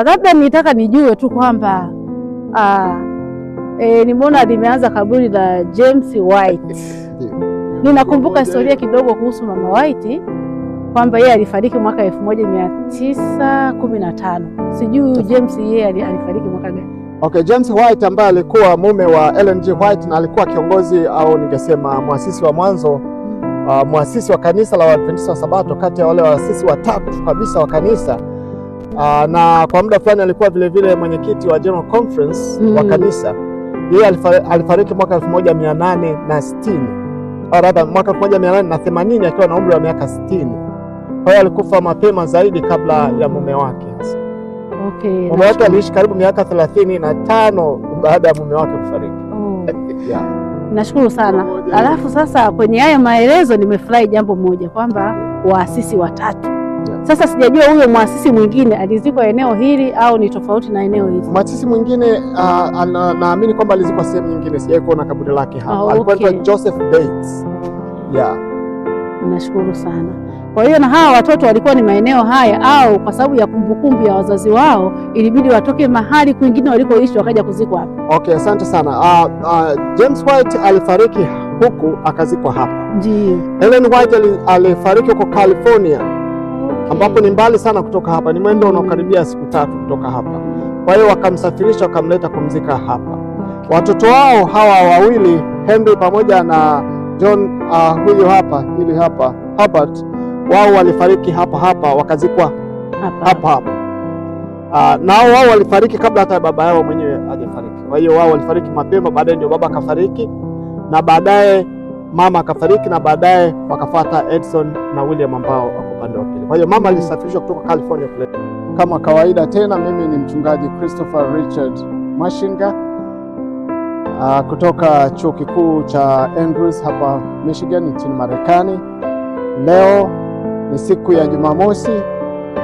Labda nitaka nijue tu kwamba nimeona limeanza kaburi la James White. Ninakumbuka historia kidogo kuhusu Mama White kwamba yeye alifariki mwaka 1915. Sijui James yeye alifariki mwaka gani? Okay, James White ambaye alikuwa mume wa Ellen G. White na alikuwa kiongozi au ningesema muasisi wa mwanzo, muasisi wa kanisa la Waadventista wa Sabato, kati ya wale waasisi watatu kabisa wa kanisa. Na kwa muda fulani alikuwa vile vile mwenyekiti wa General Conference wa kanisa. Yeye alifariki mwaka 1860. Au rather mwaka 1880 akiwa na umri wa miaka 60. Kwa hiyo alikufa mapema zaidi kabla ya mume wake. Okay. Mume wake aliishi karibu miaka 35 baada ya mume wake kufariki. Yeah. Nashukuru sana. Alafu sasa kwenye haya maelezo nimefurahi jambo moja kwamba waasisi watatu. Sasa sijajua huyo muasisi mwingine alizikwa eneo hili au ni tofauti na eneo hili? Muasisi mwingine naamini kwamba alizikwa sehemu nyingine, sijawahi kuona kaburi lake hapa. Alikuwa anaitwa Joseph Bates. Yeah. Nashukuru sana. Kwa hiyo na hawa watoto walikuwa ni maeneo haya au kwa sababu ya kumbukumbu ya wazazi wao ilibidi watoke mahali kwingine walikoishi wakaja kuzikwa hapa? Okay, asante sana. James White alifariki huku akazikwa hapa. Ndio. Ellen White alifariki huko California. Okay. Ambapo ni mbali sana kutoka hapa, ni mwendo unaokaribia siku 3 kutoka hapa. Kwa hiyo wakamsafirisha wakamleta kumzika hapa. Okay. Watoto wao hawa wawili, Henry pamoja na John, huyu hapa, hili hapa, Herbert, wao walifariki hapa hapa wakazikwa hapa. Na wao walifariki kabla hata baba yao mwenyewe hajafariki. Kwa hiyo wao walifariki mapema, baadaye ndio baba akafariki na baadaye mama akafariki na baadaye wakafuata Edson na William ambao wako upande wa pili. Kwa hiyo mama alisafirishwa kutoka California kule. Kama kawaida tena, mimi ni mchungaji Christopher Richard Mashinga kutoka chuo kikuu cha Andrews hapa Michigan nchini Marekani. Leo ni siku ya Jumamosi,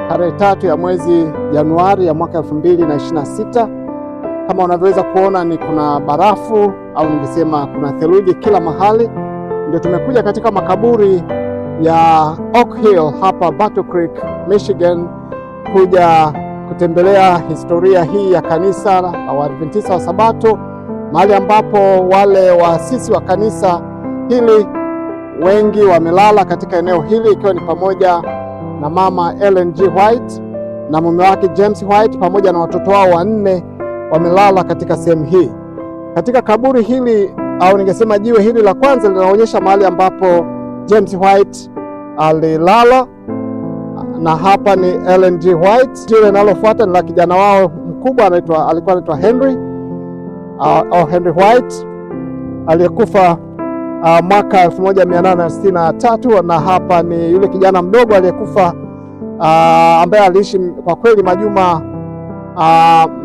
tarehe 3 ya mwezi Januari ya mwaka 2026. Kama unavyoweza kuona ni kuna barafu au ningesema kuna theluji kila mahali. Ndio tumekuja katika makaburi ya Oak Hill hapa Battle Creek, Michigan, kuja kutembelea historia hii ya kanisa la Waadventista wa Sabato, mahali ambapo wale waasisi wa kanisa hili wengi wamelala katika eneo hili, ikiwa ni pamoja na mama Ellen G. White na mume wake James White pamoja na watoto wao 4 wamelala katika sehemu hii. Katika kaburi hili au ningesema jiwe hili la kwanza linaonyesha mahali ambapo James White alilala, na hapa ni Ellen G. White. Jiwe linalofuata ni la kijana wao mkubwa alikuwa anaitwa Henry White aliyekufa mwaka 1863, na hapa ni yule kijana mdogo aliyekufa ambaye aliishi kwa kweli majuma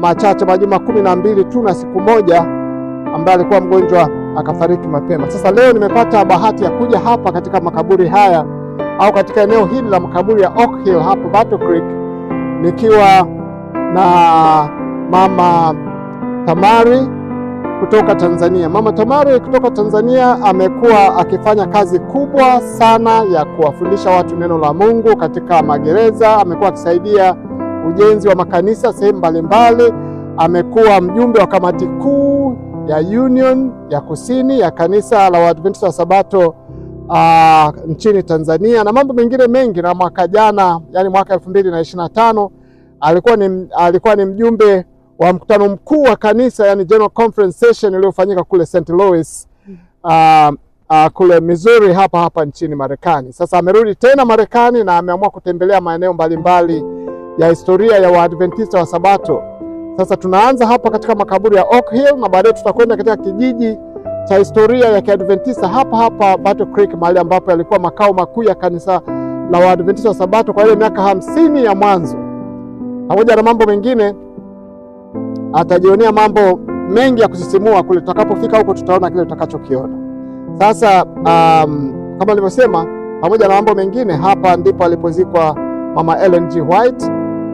machache, majuma 12 tu na siku moja, ambaye alikuwa mgonjwa akafariki mapema. Sasa leo nimepata bahati ya kuja hapa katika makaburi haya au katika eneo hili la makaburi ya Oak Hill hapa Battle Creek, nikiwa na mama Tamari kutoka Tanzania. Mama Tamari kutoka Tanzania amekuwa akifanya kazi kubwa sana ya kuwafundisha watu neno la Mungu katika magereza. Amekuwa akisaidia ujenzi wa makanisa sehemu mbalimbali. Amekuwa mjumbe wa kamati kuu ya Union ya Kusini ya kanisa la Waadventista wa Sabato nchini Tanzania na mambo mengine mengi. Na mwaka jana, yani mwaka 2025, alikuwa ni mjumbe wa mkutano mkuu wa kanisa, yani General Conference Session iliyofanyika kule St. Louis kule Missouri hapa nchini Marekani. Sasa amerudi tena Marekani na ameamua kutembelea maeneo mbalimbali ya historia ya Waadventista wa Sabato. Sasa tunaanza hapa katika makaburi ya Oak Hill na baadaye tutakwenda katika kijiji cha historia ya Kiadventista hapa Battle Creek, mahali ambapo yalikuwa makao makuu ya kanisa la Waadventista wa Sabato kwa ile miaka 50 ya mwanzo. Pamoja na mambo mengine, atajionea mambo mengi ya kusisimua kule. Tutakapofika huko tutaona kile tutakachokiona. Sasa kama nilivyosema, pamoja na mambo mengine, hapa ndipo alipozikwa mama Ellen G. White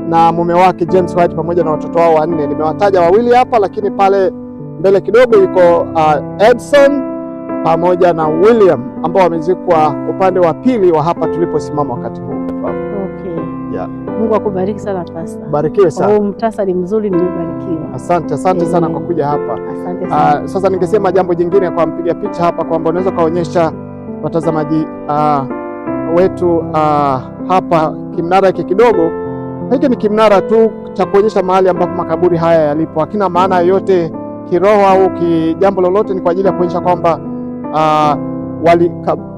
na mume wake James White pamoja na watoto wao 4. Nimewataja wawili hapa, lakini pale mbele kidogo yuko Edson pamoja na William ambao wamezikwa upande wa pili wa hapa tuliposimama wakati huu. Okay. Yeah. Mungu akubariki sana Pastor. Barikiwe sana. Huu mtasari mzuri, nimebarikiwa. Asante sana kwa kuja hapa. Asante sana. Sasa ningesema jambo jingine kwa mpiga picha hapa kwamba unaweza kaonyesha watazamaji wetu hapa kimnara hiki kidogo. Hiki ni kimnara tu cha kuonyesha mahali ambapo makaburi haya yalipo. Hakina maana yoyote kiroho au kijambo lolote, ni kwa ajili ya kuonyesha kwamba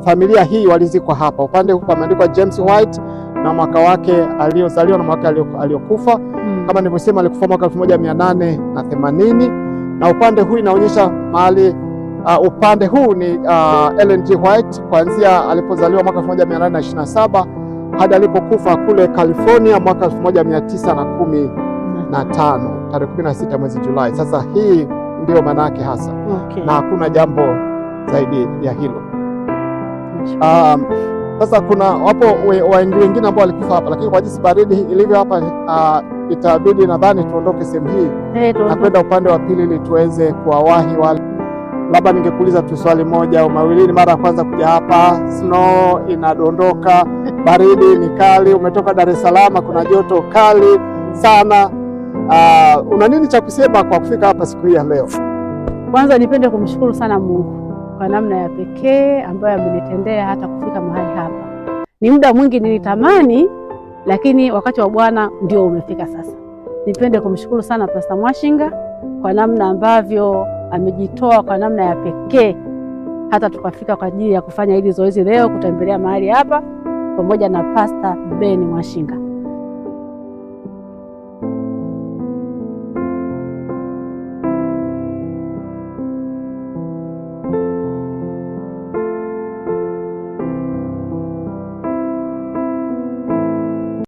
familia hii walizikwa hapa. Upande huu pameandikwa James White na mwaka wake aliozaliwa na mwaka aliokufa. Kama nilivyosema, alikufa mwaka 1880, na upande huu inaonyesha mahali upande huu ni Ellen G. White kuanzia alipozaliwa mwaka 1827 hadi alipokufa kule California mwaka 1915 tarehe 16 mwezi Julai. Sasa hii ndio maana yake hasa. Na hakuna jambo zaidi ya hilo. Sasa kuna wapo wengine ambao walikufa hapa, lakini kwa jinsi baridi ilivyo hapa itabidi nadhani tuondoke sehemu hii na kwenda upande wa pili ili tuweze kuwawahi wale. Labda ningekuuliza tu swali moja au mawili. Mara ya kwanza kuja hapa, snow inadondoka, baridi ni kali, umetoka Dar es Salaam, kuna joto kali sana. Una nini cha kusema kwa kufika hapa siku hii ya leo? Kwanza nipende kumshukuru sana Mungu kwa namna ya pekee ambayo amenitendea hata kufika mahali hapa. Ni muda mwingi nilitamani, lakini wakati wa Bwana ndio umefika sasa. Nipende kumshukuru sana Pastor Mwashinga kwa namna ambavyo amejitoa kwa namna ya pekee hata tukafika kwa ajili ya kufanya hili zoezi leo, kutembelea mahali hapa pamoja na Pastor Ben Mwashinga.